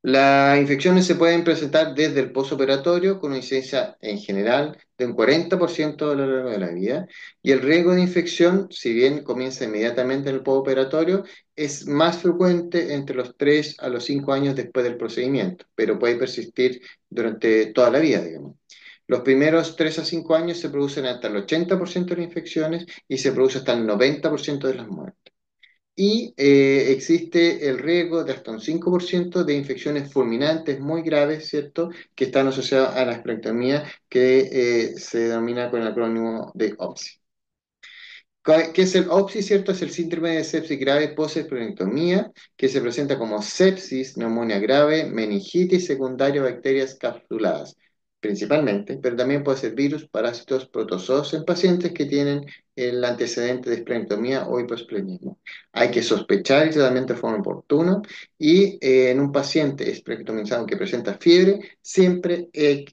Las infecciones se pueden presentar desde el posoperatorio con una incidencia en general de un 40% a lo largo de la vida y el riesgo de infección, si bien comienza inmediatamente en el posoperatorio, es más frecuente entre los 3 a los 5 años después del procedimiento, pero puede persistir durante toda la vida, digamos. Los primeros 3 a 5 años se producen hasta el 80% de las infecciones y se produce hasta el 90% de las muertes y existe el riesgo de hasta un 5% de infecciones fulminantes muy graves, ¿cierto?, que están asociadas a la esplenectomía, que se denomina con el acrónimo de OPSI. ¿Qué es el OPSI, cierto? Es el síndrome de sepsis grave post-esplenectomía, que se presenta como sepsis, neumonía grave, meningitis secundaria, bacterias capsuladas. principalmente, pero también puede ser virus, parásitos, protozoos en pacientes que tienen el antecedente de esplenectomía o hipoesplenismo. Hay que sospechar el tratamiento de forma oportuna y en un paciente esplenectomizado que presenta fiebre, siempre hay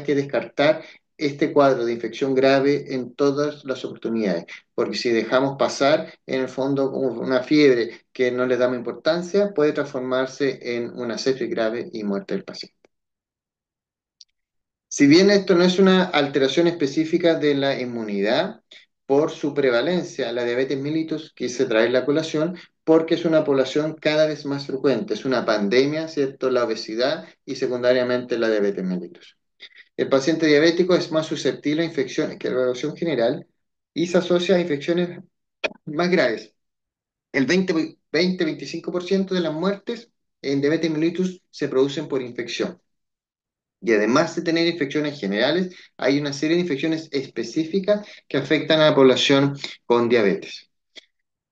que descartar este cuadro de infección grave en todas las oportunidades, porque si dejamos pasar, en el fondo, una fiebre que no le damos importancia, puede transformarse en una sepsis grave y muerte del paciente. Si bien esto no es una alteración específica de la inmunidad, por su prevalencia, la diabetes mellitus, quise traer la colación, porque es una población cada vez más frecuente, es una pandemia, ¿cierto? La obesidad y secundariamente la diabetes mellitus. El paciente diabético es más susceptible a infecciones que a la población general y se asocia a infecciones más graves. El 20-25% de las muertes en diabetes mellitus se producen por infección. Y además de tener infecciones generales, hay una serie de infecciones específicas que afectan a la población con diabetes.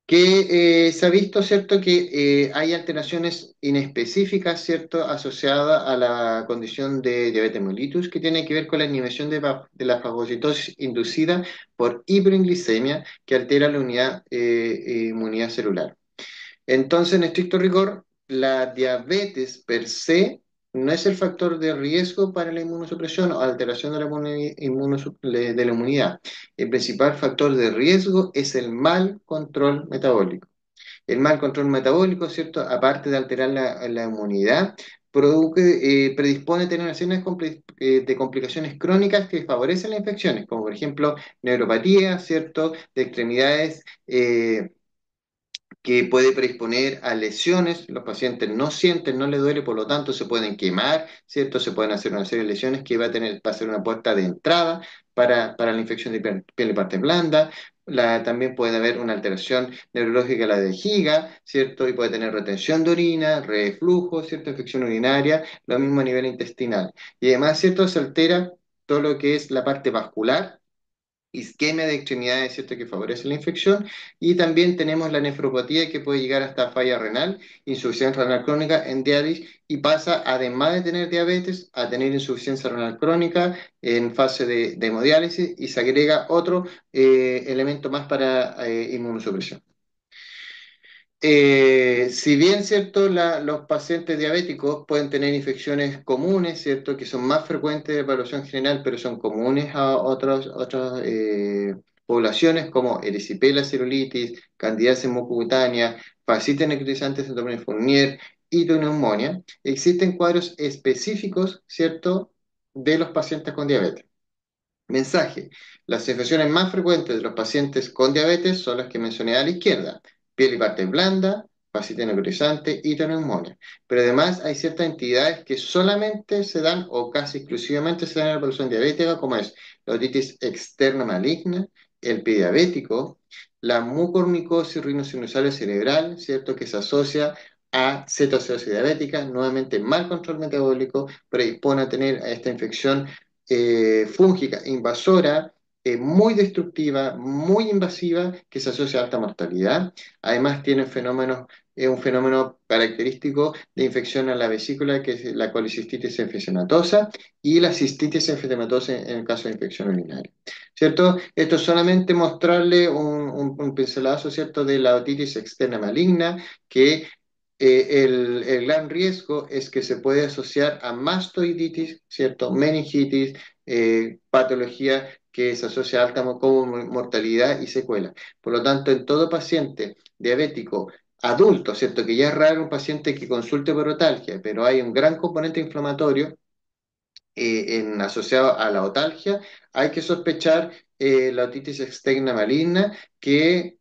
Que se ha visto, ¿cierto?, que hay alteraciones inespecíficas, ¿cierto?, asociadas a la condición de diabetes mellitus, que tiene que ver con la inhibición de la fagocitosis inducida por hiperglicemia, que altera la inmunidad celular. Entonces, en estricto rigor, la diabetes per se no es el factor de riesgo para la inmunosupresión o alteración de de la inmunidad. El principal factor de riesgo es el mal control metabólico. El mal control metabólico, ¿cierto? Aparte de alterar la inmunidad, predispone a tener una serie de complicaciones crónicas que favorecen las infecciones, como por ejemplo neuropatía, ¿cierto? De extremidades, que puede predisponer a lesiones. Los pacientes no sienten, no les duele, por lo tanto se pueden quemar, ¿cierto? Se pueden hacer una serie de lesiones que va a ser una puerta de entrada para la infección de piel y parte blanda. También puede haber una alteración neurológica de la vejiga, ¿cierto? Y puede tener retención de orina, reflujo, ¿cierto? Infección urinaria, lo mismo a nivel intestinal. Y además, ¿cierto? Se altera todo lo que es la parte vascular, isquemia de extremidades, ¿cierto?, que favorece la infección, y también tenemos la nefropatía que puede llegar hasta falla renal, insuficiencia renal crónica en diálisis, y pasa, además de tener diabetes, a tener insuficiencia renal crónica en fase de hemodiálisis, y se agrega otro elemento más para inmunosupresión. Si bien, ¿cierto?, los pacientes diabéticos pueden tener infecciones comunes, ¿cierto?, que son más frecuentes de población general, pero son comunes a otras poblaciones como erisipela celulitis, candidiasis mucocutánea, fascitis necrotizante, síndrome de Fournier, hitoneumonía, existen cuadros específicos, ¿cierto?, de los pacientes con diabetes. Mensaje: las infecciones más frecuentes de los pacientes con diabetes son las que mencioné a la izquierda: piel y parte blanda, fascitis necrotizante y neumonía. Pero además hay ciertas entidades que solamente se dan o casi exclusivamente se dan en la población diabética, como es la otitis externa maligna, el pie diabético, la mucormicosis rinosinusal cerebral, ¿cierto?, que se asocia a cetoacidosis diabética, nuevamente mal control metabólico, predispone a tener esta infección fúngica invasora, muy destructiva, muy invasiva, que se asocia a alta mortalidad. Además tiene un fenómeno característico de infección a la vesícula, que es la colicistitis enfisемatosa, y la cistitis enfisematosa en el caso de infección urinaria. ¿Cierto? Esto es solamente mostrarle un pincelazo, ¿cierto?, de la otitis externa maligna, que el gran riesgo es que se puede asociar a mastoiditis, ¿cierto?, meningitis, patología que se asocia a alta mortalidad y secuela. Por lo tanto, en todo paciente diabético adulto, ¿cierto?, que ya es raro un paciente que consulte por otalgia, pero hay un gran componente inflamatorio asociado a la otalgia, hay que sospechar la otitis externa maligna, que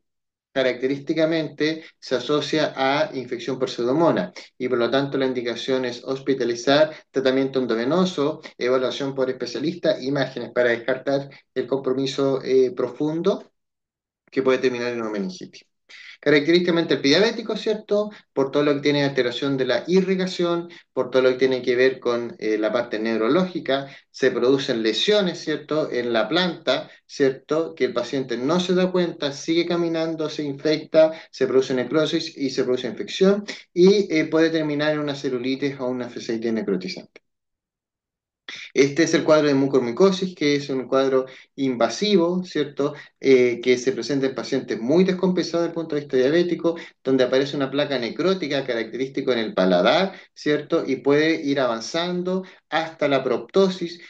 característicamente se asocia a infección por pseudomonas, y por lo tanto la indicación es hospitalizar, tratamiento endovenoso, evaluación por especialista, imágenes para descartar el compromiso profundo que puede terminar en una meningitis. Característicamente el diabético, ¿cierto? Por todo lo que tiene alteración de la irrigación, por todo lo que tiene que ver con la parte neurológica, se producen lesiones, ¿cierto?, en la planta, ¿cierto?, que el paciente no se da cuenta, sigue caminando, se infecta, se produce necrosis y se produce infección, y puede terminar en una celulitis o una fascitis necrotizante. Este es el cuadro de mucormicosis, que es un cuadro invasivo, ¿cierto? Que se presenta en pacientes muy descompensados desde el punto de vista diabético, donde aparece una placa necrótica característico en el paladar, ¿cierto? Y puede ir avanzando hasta la proptosis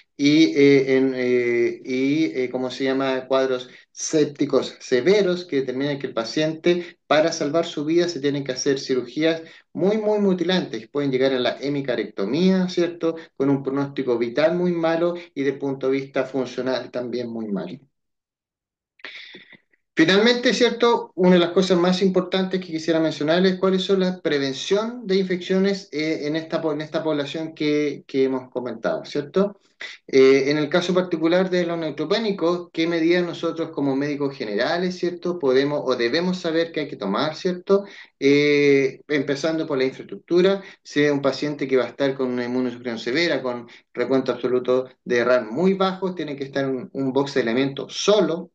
¿cómo se llama? Cuadros sépticos severos que determinan que el paciente, para salvar su vida, se tienen que hacer cirugías muy, muy mutilantes. Pueden llegar a la hemicarectomía, ¿cierto? Con un pronóstico vital muy malo y de punto de vista funcional también muy malo. Finalmente, ¿cierto? Una de las cosas más importantes que quisiera mencionar es cuáles son la prevención de infecciones en esta población que hemos comentado, ¿cierto? En el caso particular de los neutropénicos, ¿qué medidas nosotros como médicos generales, ¿cierto? Podemos o debemos saber que hay que tomar, ¿cierto? Empezando por la infraestructura, si es un paciente que va a estar con una inmunosupresión severa, con recuento absoluto de RAM muy bajo, tiene que estar en un box de elementos solo,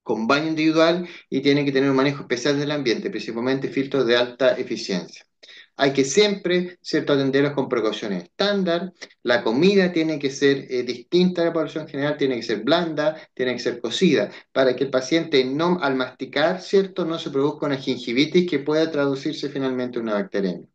con baño individual y tiene que tener un manejo especial del ambiente, principalmente filtros de alta eficiencia. Hay que siempre, ¿cierto?, atenderlos con precauciones estándar. La comida tiene que ser distinta a la población general, tiene que ser blanda, tiene que ser cocida, para que el paciente no, al masticar, ¿cierto?, no se produzca una gingivitis que pueda traducirse finalmente en una bacteriemia.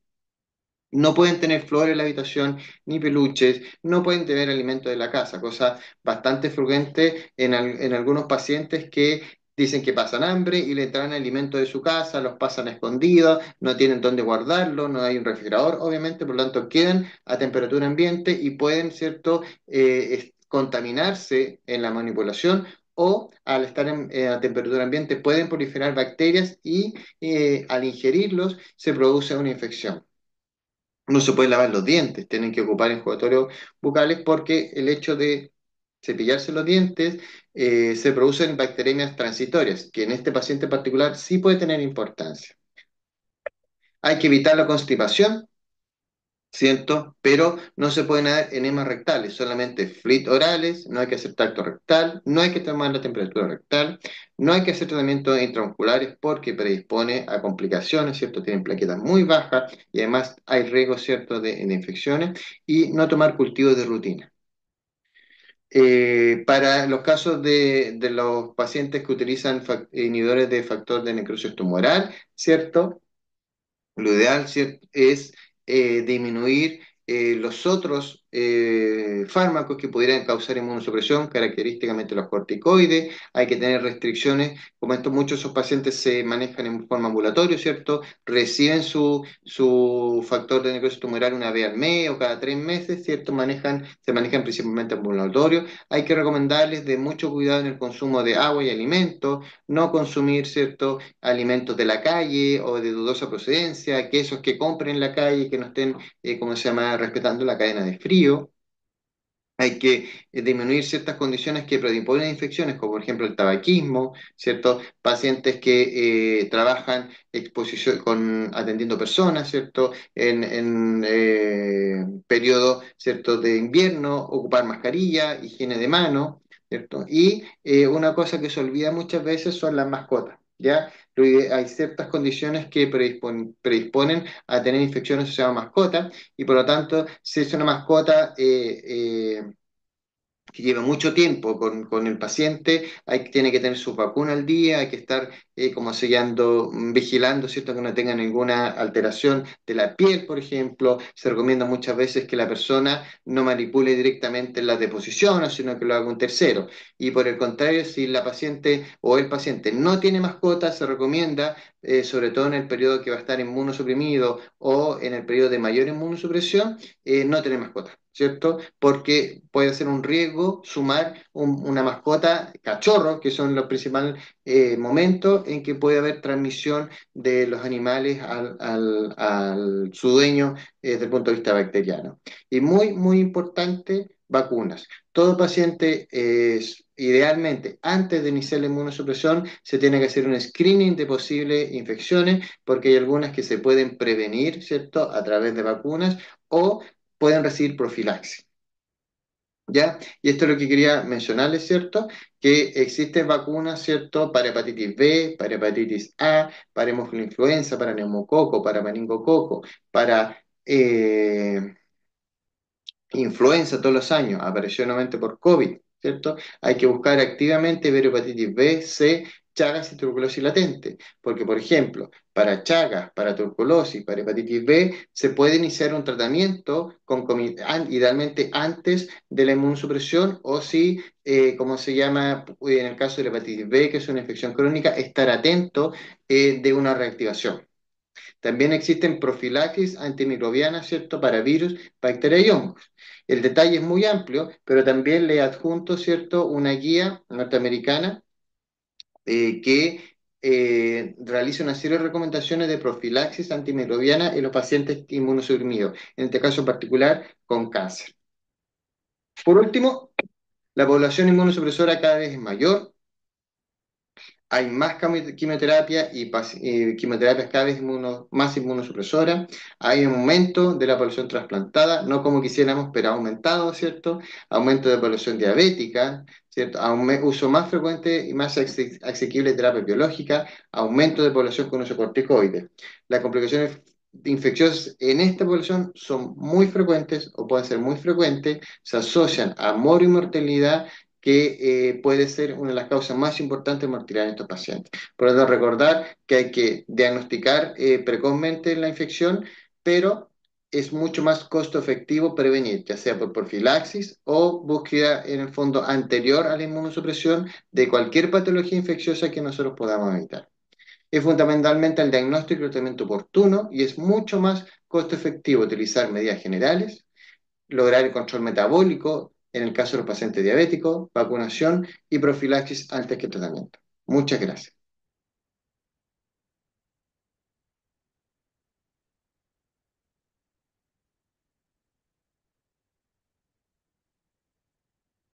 No pueden tener flores en la habitación, ni peluches, no pueden tener alimentos de la casa, cosa bastante frecuente en algunos pacientes que dicen que pasan hambre y le traen alimentos de su casa, los pasan escondidos, no tienen dónde guardarlo, no hay un refrigerador, obviamente, por lo tanto quedan a temperatura ambiente y pueden, ¿cierto?, contaminarse en la manipulación o al estar a temperatura ambiente pueden proliferar bacterias y al ingerirlos se produce una infección. No se puede lavar los dientes, tienen que ocupar enjuatorios bucales porque el hecho de cepillarse los dientes se producen bacterias transitorias, que en este paciente particular sí puede tener importancia. Hay que evitar la constipación, ¿cierto? Pero no se pueden dar enemas rectales, solamente fluids orales, no hay que hacer tacto rectal, no hay que tomar la temperatura rectal, no hay que hacer tratamientos intramusculares porque predispone a complicaciones, ¿cierto? Tienen plaquetas muy bajas y además hay riesgo, ¿cierto?, de infecciones y no tomar cultivos de rutina. Para los casos de los pacientes que utilizan inhibidores de factor de necrosis tumoral, ¿cierto? Lo ideal, ¿cierto?, es disminuir los otros fármacos que pudieran causar inmunosupresión, característicamente los corticoides. Hay que tener restricciones. Como esto, muchos de esos pacientes se manejan en forma ambulatoria, ¿cierto? Reciben su factor de necrosis tumoral una vez al mes o cada 3 meses, ¿cierto? Se manejan principalmente ambulatorio. Hay que recomendarles de mucho cuidado en el consumo de agua y alimentos, no consumir, ¿cierto?, alimentos de la calle o de dudosa procedencia, quesos que compren en la calle que no estén, ¿cómo se llama?, respetando la cadena de frío. Hay que disminuir ciertas condiciones que predisponen a infecciones, como por ejemplo el tabaquismo, ¿cierto? Pacientes que trabajan atendiendo personas, ¿cierto? En periodo, ¿cierto?, de invierno, ocupar mascarilla, higiene de mano, ¿cierto? Y una cosa que se olvida muchas veces son las mascotas, ¿ya? Hay ciertas condiciones que predisponen a tener infecciones asociadas a mascotas y por lo tanto, si es una mascota que lleva mucho tiempo con el paciente, tiene que tener su vacuna al día, hay que estar como sellando, vigilando, ¿cierto?, que no tenga ninguna alteración de la piel, por ejemplo. Se recomienda muchas veces que la persona no manipule directamente las deposiciones, sino que lo haga un tercero. Y por el contrario, si la paciente o el paciente no tiene mascota, se recomienda, sobre todo en el periodo que va a estar inmunosuprimido o en el periodo de mayor inmunosupresión, no tener mascota, ¿cierto? Porque puede ser un riesgo sumar una mascota, cachorro, que son los principales momentos en que puede haber transmisión de los animales al su dueño desde el punto de vista bacteriano. Y muy, muy importante, vacunas. Todo paciente idealmente, antes de iniciar la inmunosupresión, se tiene que hacer un screening de posibles infecciones, porque hay algunas que se pueden prevenir, ¿cierto?, a través de vacunas o pueden recibir profilaxis. ¿Ya? Y esto es lo que quería mencionarles, ¿cierto? Que existen vacunas, ¿cierto?, para hepatitis B, para hepatitis A, para hemofilus para neumococo, para meningococo, para influenza todos los años, apareció nuevamente por COVID, ¿cierto? Hay que buscar activamente ver hepatitis B, C, Chagas y tuberculosis latente, porque por ejemplo, para Chagas, para tuberculosis, para hepatitis B, se puede iniciar un tratamiento idealmente antes de la inmunosupresión o si, como se llama en el caso de la hepatitis B, que es una infección crónica, estar atento de una reactivación. También existen profilaxis antimicrobianas, ¿cierto?, para virus, bacterias y hongos. El detalle es muy amplio, pero también le adjunto, ¿cierto?, una guía norteamericana que realiza una serie de recomendaciones de profilaxis antimicrobiana en los pacientes inmunosuprimidos, en este caso particular con cáncer. Por último, la población inmunosupresora cada vez es mayor, hay más quimioterapia y quimioterapias cada vez más inmunosupresoras, hay un aumento de la población trasplantada, no como quisiéramos, pero ha aumentado, ¿cierto? Aumento de población diabética, ¿cierto? Uso más frecuente y más asequible de terapia biológica, aumento de población con uso de corticoides. Las complicaciones infecciosas en esta población son muy frecuentes o pueden ser muy frecuentes, se asocian a mortalidad que puede ser una de las causas más importantes de mortalidad en estos pacientes. Por lo tanto, recordar que hay que diagnosticar precozmente la infección, pero es mucho más costo efectivo prevenir, ya sea por profilaxis o búsqueda en el fondo anterior a la inmunosupresión de cualquier patología infecciosa que nosotros podamos evitar. Es fundamentalmente el diagnóstico y el tratamiento oportuno y es mucho más costo efectivo utilizar medidas generales, lograr el control metabólico en el caso de los pacientes diabéticos, vacunación y profilaxis antes que tratamiento. Muchas gracias.